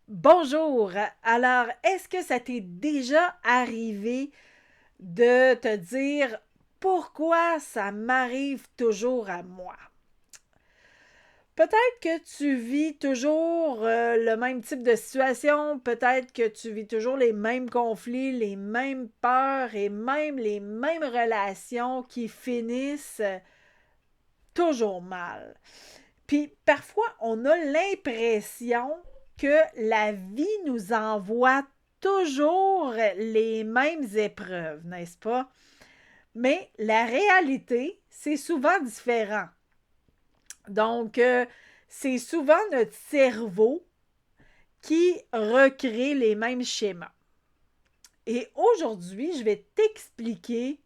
Bonjour. Alors, est-ce que ça t'est déjà arrivé de te dire pourquoi ça m'arrive toujours à moi? Peut-être que tu vis toujours le même type de situation, peut-être que tu vis toujours les mêmes conflits, les mêmes peurs et même les mêmes relations qui finissent toujours mal. Puis parfois, on a l'impression que la vie nous envoie toujours les mêmes épreuves, n'est-ce pas? Mais la réalité, c'est souvent différent. Donc, c'est souvent notre cerveau qui recrée les mêmes schémas. Et aujourd'hui, je vais t'expliquer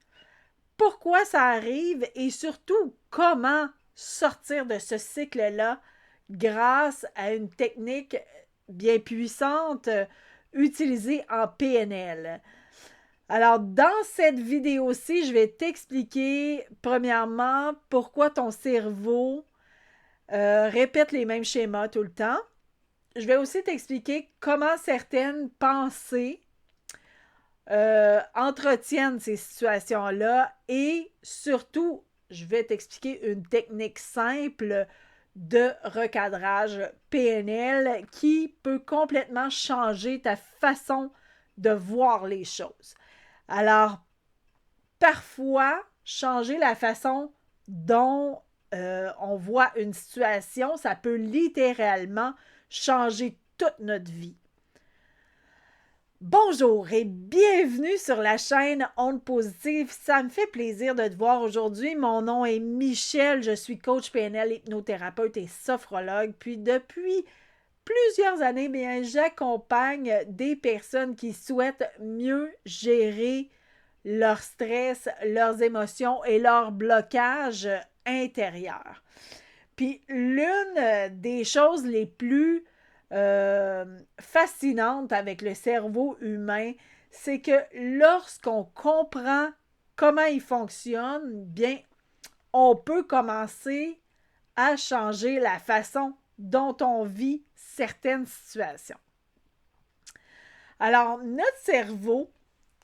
pourquoi ça arrive et surtout comment sortir de ce cycle-là grâce à une technique bien puissante utilisée en PNL. Alors, dans cette vidéo-ci, je vais t'expliquer, premièrement, pourquoi ton cerveau répète les mêmes schémas tout le temps. Je vais aussi t'expliquer comment certaines pensées entretiennent ces situations-là et surtout, je vais t'expliquer une technique simple de recadrage PNL qui peut complètement changer ta façon de voir les choses. Alors, parfois, changer la façon dont on voit une situation, ça peut littéralement changer toute notre vie. Bonjour et bienvenue sur la chaîne Ondes Positives. Ça me fait plaisir de te voir aujourd'hui. Mon nom est Michel, je suis coach PNL, hypnothérapeute et sophrologue. Puis depuis plusieurs années, bien, j'accompagne des personnes qui souhaitent mieux gérer leur stress, leurs émotions et leurs blocages intérieurs. Puis l'une des choses les plus fascinantes avec le cerveau humain, c'est que lorsqu'on comprend comment il fonctionne, bien, on peut commencer à changer la façon dont on vit certaines situations. Alors, notre cerveau,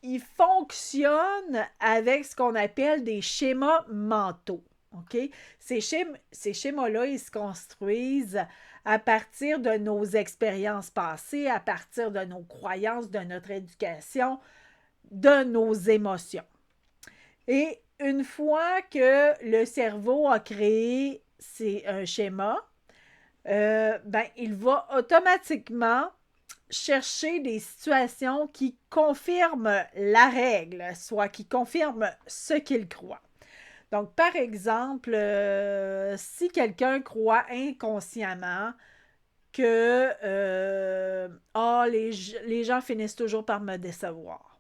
il fonctionne avec ce qu'on appelle des schémas mentaux. OK? Ces schémas-là, ils se construisent à partir de nos expériences passées, à partir de nos croyances, de notre éducation, de nos émotions. Et une fois que le cerveau a créé un schéma, il va automatiquement chercher des situations qui confirment la règle, soit qui confirment ce qu'il croit. Donc, par exemple, si quelqu'un croit inconsciemment que les gens finissent toujours par me décevoir,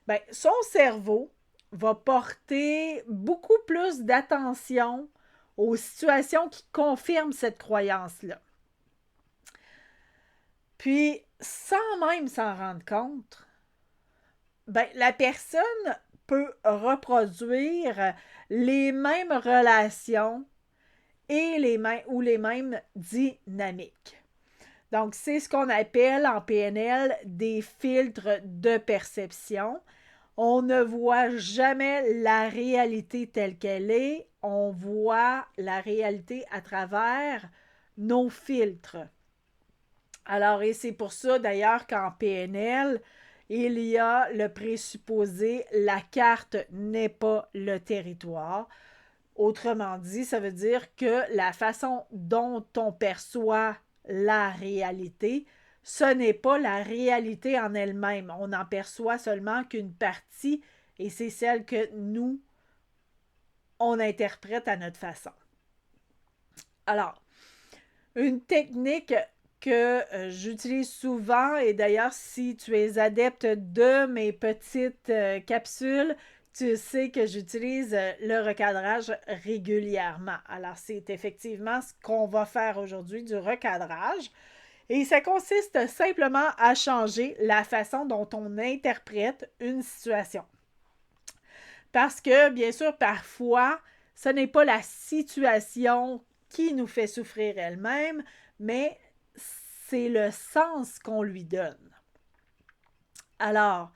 ben, son cerveau va porter beaucoup plus d'attention aux situations qui confirment cette croyance-là. Puis, sans même s'en rendre compte, ben, la personne peut reproduire les mêmes relations et les mêmes dynamiques. Donc, c'est ce qu'on appelle en PNL des filtres de perception. On ne voit jamais la réalité telle qu'elle est, on voit la réalité à travers nos filtres. Alors, et c'est pour ça d'ailleurs qu'en PNL, il y a le présupposé la carte n'est pas le territoire. Autrement dit, ça veut dire que la façon dont on perçoit la réalité, ce n'est pas la réalité en elle-même. On n'en perçoit seulement qu'une partie et c'est celle que nous, on interprète à notre façon. Alors, une technique que j'utilise souvent, et d'ailleurs, si tu es adepte de mes petites capsules, tu sais que j'utilise le recadrage régulièrement. Alors, c'est effectivement ce qu'on va faire aujourd'hui, du recadrage. Et ça consiste simplement à changer la façon dont on interprète une situation. Parce que, bien sûr, parfois, ce n'est pas la situation qui nous fait souffrir elle-même, mais c'est le sens qu'on lui donne. Alors,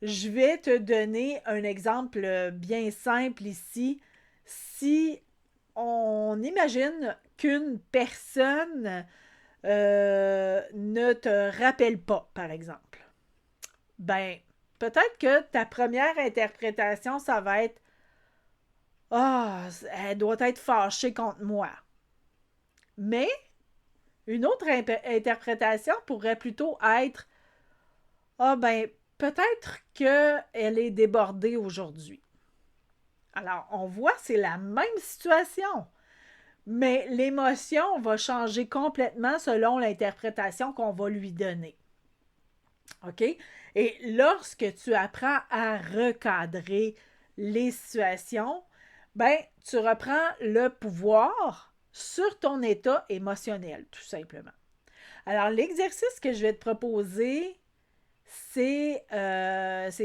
je vais te donner un exemple bien simple ici. Si on imagine qu'une personne ne te rappelle pas, par exemple, ben, peut-être que ta première interprétation, ça va être Ah, elle doit être fâchée contre moi. Mais une autre interprétation pourrait plutôt être Ah, ben, peut-être qu'elle est débordée aujourd'hui. Alors, on voit, c'est la même situation, mais l'émotion va changer complètement selon l'interprétation qu'on va lui donner. OK? Et lorsque tu apprends à recadrer les situations, ben, tu reprends le pouvoir sur ton état émotionnel, tout simplement. Alors, l'exercice que je vais te proposer, c'est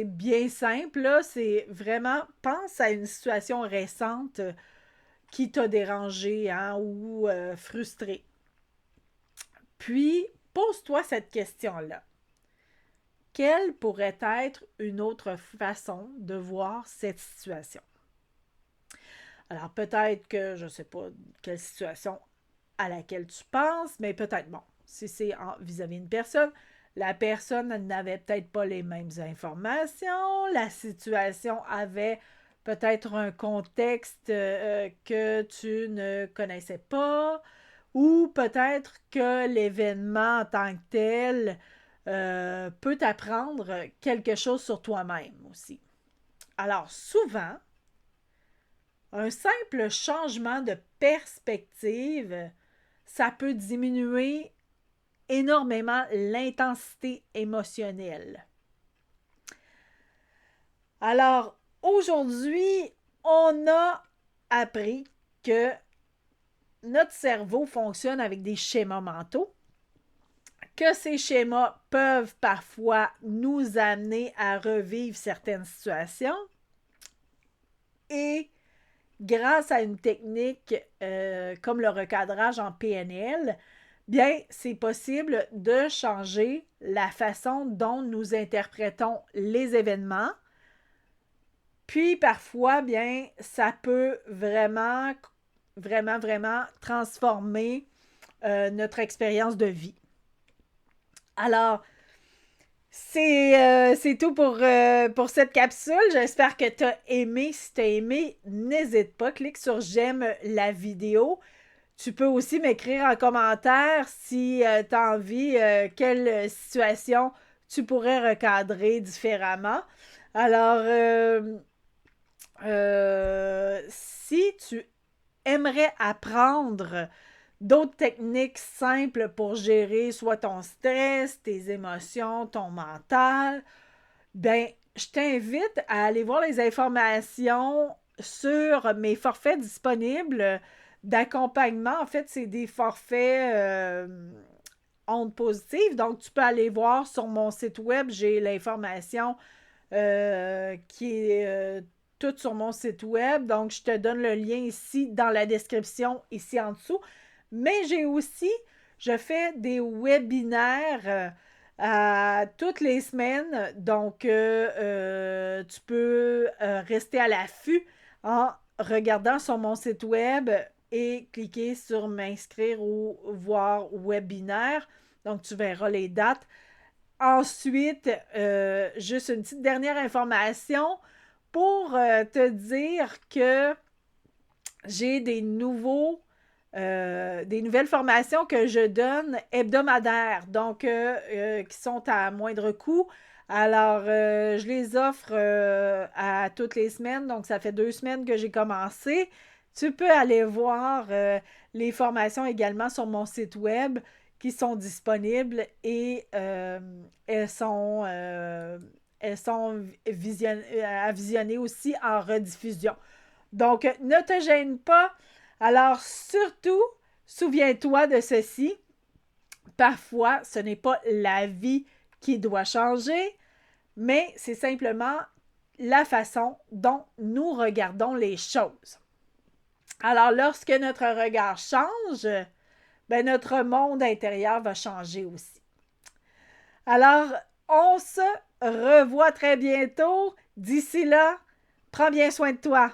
bien simple. Là. C'est vraiment, pense à une situation récente qui t'a dérangé hein, ou frustré. Puis, pose-toi cette question-là. Quelle pourrait être une autre façon de voir cette situation? Alors, peut-être que je ne sais pas quelle situation à laquelle tu penses, mais peut-être, bon, si c'est vis-à-vis d'une personne, la personne n'avait peut-être pas les mêmes informations, la situation avait peut-être un contexte que tu ne connaissais pas, ou peut-être que l'événement en tant que tel peut t'apprendre quelque chose sur toi-même aussi. Alors souvent, un simple changement de perspective, ça peut diminuer énormément l'intensité émotionnelle. Alors, aujourd'hui, on a appris que notre cerveau fonctionne avec des schémas mentaux, que ces schémas peuvent parfois nous amener à revivre certaines situations et grâce à une technique comme le recadrage en PNL, bien, c'est possible de changer la façon dont nous interprétons les événements. Puis parfois, bien, ça peut vraiment, vraiment, vraiment transformer notre expérience de vie. Alors, c'est tout pour cette capsule. J'espère que tu as aimé. Si tu as aimé, n'hésite pas, clique sur j'aime la vidéo. Tu peux aussi m'écrire en commentaire si tu as envie, quelle situation tu pourrais recadrer différemment. Alors, si tu aimerais apprendre d'autres techniques simples pour gérer soit ton stress, tes émotions, ton mental, ben, je t'invite à aller voir les informations sur mes forfaits disponibles d'accompagnement. En fait, c'est des forfaits ondes positives. Donc, tu peux aller voir sur mon site web. J'ai l'information qui est toute sur mon site web. Donc, je te donne le lien ici dans la description, ici en dessous. Mais je fais des webinaires toutes les semaines. Donc, tu peux rester à l'affût en regardant sur mon site web et cliquer sur m'inscrire ou voir webinaire. Donc, tu verras les dates. Ensuite, juste une petite dernière information pour te dire que j'ai des nouvelles formations que je donne hebdomadaires, donc qui sont à moindre coût. Alors, je les offre à toutes les semaines, donc ça fait 2 semaines que j'ai commencé. Tu peux aller voir les formations également sur mon site web qui sont disponibles et elles sont à visionner aussi en rediffusion. Donc, ne te gêne pas. Alors, surtout, souviens-toi de ceci. Parfois, ce n'est pas la vie qui doit changer, mais c'est simplement la façon dont nous regardons les choses. Alors, lorsque notre regard change, ben notre monde intérieur va changer aussi. Alors, on se revoit très bientôt. D'ici là, prends bien soin de toi.